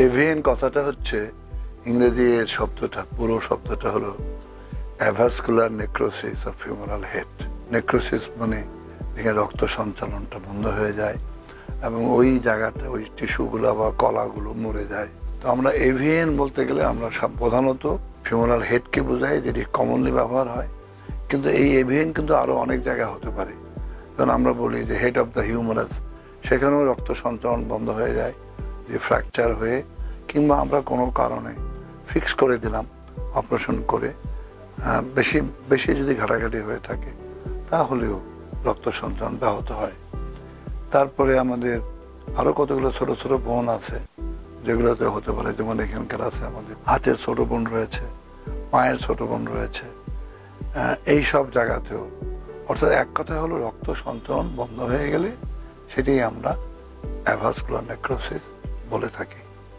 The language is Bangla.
এভিএন কথাটা হচ্ছে ইংরেজি এর শব্দটা, পুরো শব্দটা হলো avascular necrosis of femoral head. Necrosis মানে এখানে রক্ত সঞ্চালনটা বন্ধ হয়ে যায় এবং ওই জায়গাটা, ওই টিস্যুগুলো বা কলাগুলো মরে যায়। তো আমরা এভিএন বলতে গেলে আমরা প্রধানত ফিউমারাল হেডকে বোঝাই, যেটি কমনলি ব্যবহার হয়। কিন্তু এই এভিএন কিন্তু আরো অনেক জায়গায় হতে পারে। যেমন আমরা বলি যে হেড অফ দ্য হিউমারাস, সেখানেও রক্ত সঞ্চালন বন্ধ হয়ে যায়, যে ফ্র্যাকচার হয়ে, কিংবা আমরা কোনো কারণে ফিক্স করে দিলাম অপারেশন করে, বেশি বেশি যদি ঘাটাঘাটি হয়ে থাকে তাহলেও রক্ত সঞ্চালন ব্যাহত হয়। তারপরে আমাদের আরো কতগুলো ছোট ছোট বোন আছে যেগুলোতে হতে পারে, যেমন এখানকার আছে আমাদের হাতের ছোট বোন রয়েছে, পায়ের ছোট বোন রয়েছে, এই সব জায়গাতেও। অর্থাৎ এক কথা হলো রক্ত সঞ্চালন বন্ধ হয়ে গেলে সেটাই আমরা অ্যাভাসকুলার নেক্রোসিস বলে থাকি।